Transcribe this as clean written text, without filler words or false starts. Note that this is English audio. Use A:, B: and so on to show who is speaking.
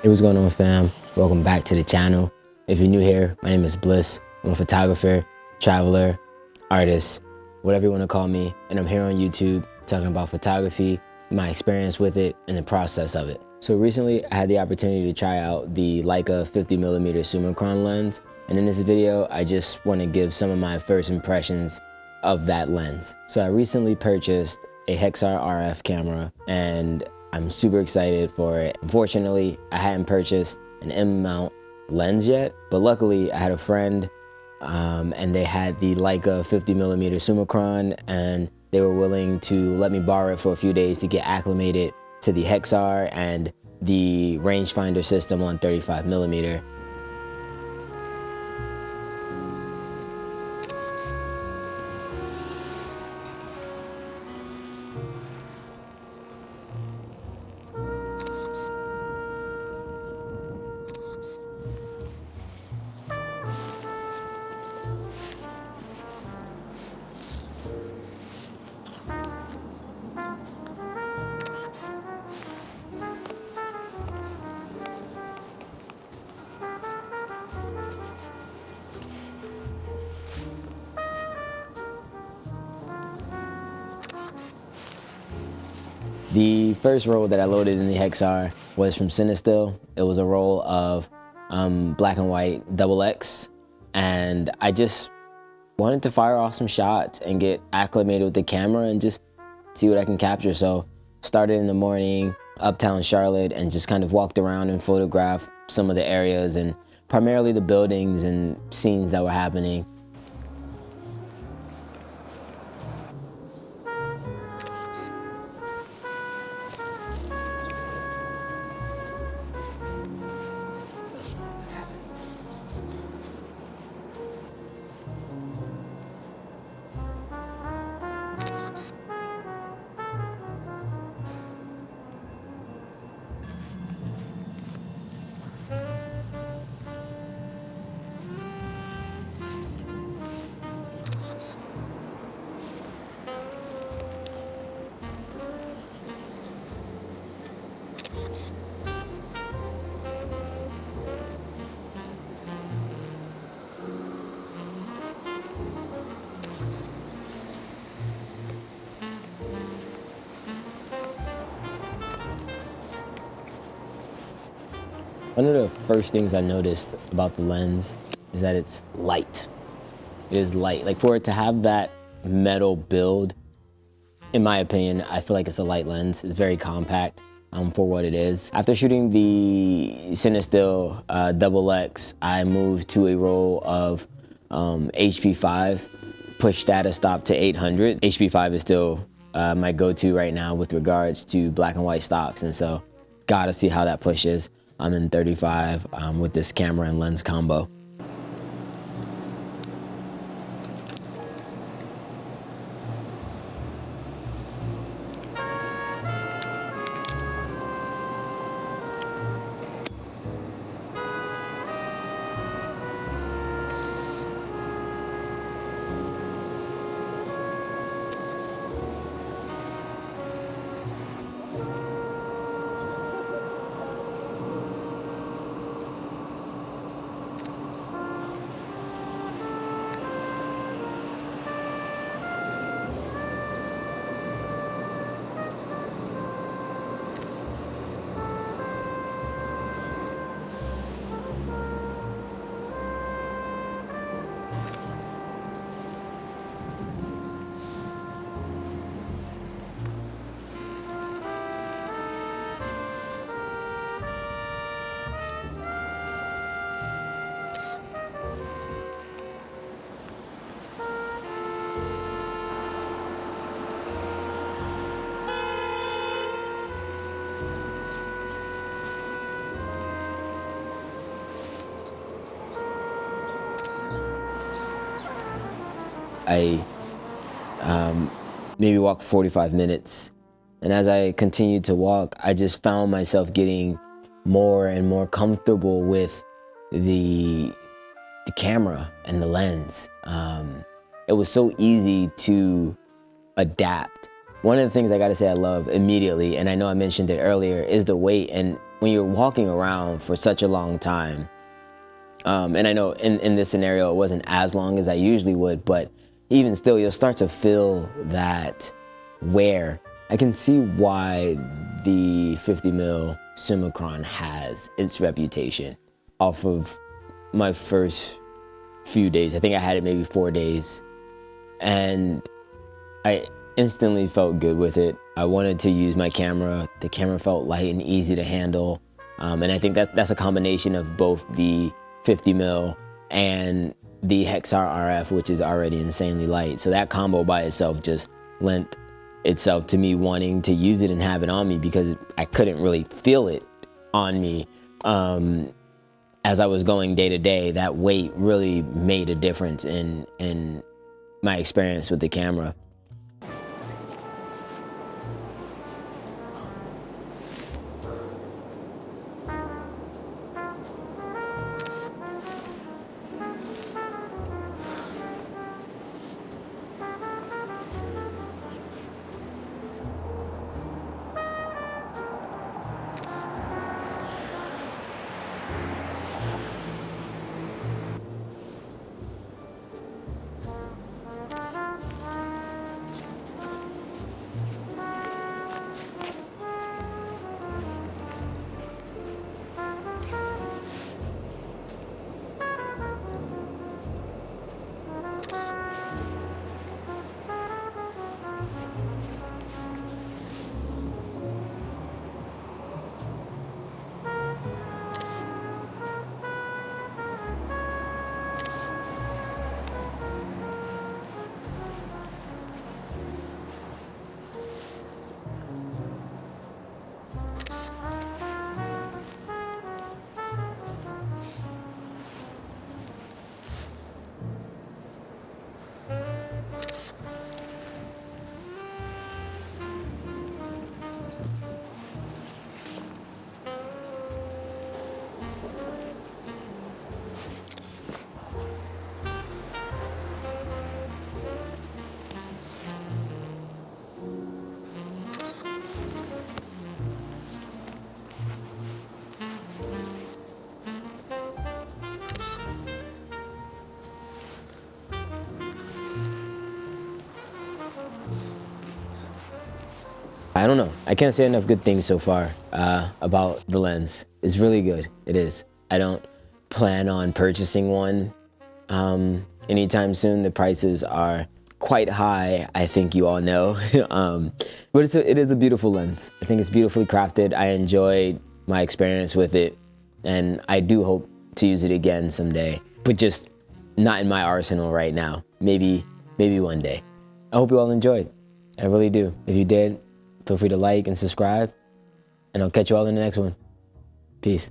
A: Hey, what's going on, fam? Welcome back to the channel. If you're new here, my name is Bliss. I'm a photographer, traveler, artist, whatever you want to call me, and I'm here on YouTube talking about photography, my experience with it, and the process of it. So recently, I had the opportunity to try out the Leica 50mm Summicron lens, and in this video, I just want to give some of my first impressions of that lens. So I recently purchased a Hexar RF camera, and I'm super excited for it. Unfortunately, I hadn't purchased an M mount lens yet, but luckily I had a friend and they had the Leica 50mm Summicron, and they were willing to let me borrow it for a few days to get acclimated to the Hexar and the rangefinder system on 35mm. The first roll that I loaded in the Hexar was from Cinestill. It was a roll of black and white XX, and I just wanted to fire off some shots and get acclimated with the camera and just see what I can capture. So started in the morning, uptown Charlotte, and just kind of walked around and photographed some of the areas and primarily the buildings and scenes that were happening. One of the first things I noticed about the lens is that it's light. It is light. Like, for it to have that metal build, in my opinion, I feel like it's a light lens. It's very compact for what it is. After shooting the Cinestill XX, I moved to a roll of HP5, pushed status stop to 800. HP5 is still my go-to right now with regards to black and white stocks, and so gotta see how that pushes. I'm in 35 with this camera and lens combo. I maybe walked 45 minutes. And as I continued to walk, I just found myself getting more and more comfortable with the camera and the lens. It was so easy to adapt One of the things I gotta say I love immediately, and I know I mentioned it earlier, is the weight. And when you're walking around for such a long time, and I know in this scenario it wasn't as long as I usually would, but even still, you'll start to feel that wear. I can see why the 50mm Summicron has its reputation off of my first few days. I think I had it maybe 4 days, and I instantly felt good with it. I wanted to use my camera. The camera felt light and easy to handle, and I think that's a combination of both the 50mm and the Hexar RF, which is already insanely light. So that combo by itself just lent itself to me wanting to use it and have it on me, because I couldn't really feel it on me. As I was going day to day, that weight really made a difference in my experience with the camera. I don't know. I can't say enough good things so far about the lens. It's really good. It is. I don't plan on purchasing one anytime soon. The prices are quite high, I think you all know. But it is a beautiful lens. I think it's beautifully crafted. I enjoyed my experience with it, and I do hope to use it again someday, but just not in my arsenal right now. Maybe one day. I hope you all enjoyed. I really do. If you did, feel free to like and subscribe, and I'll catch you all in the next one. Peace.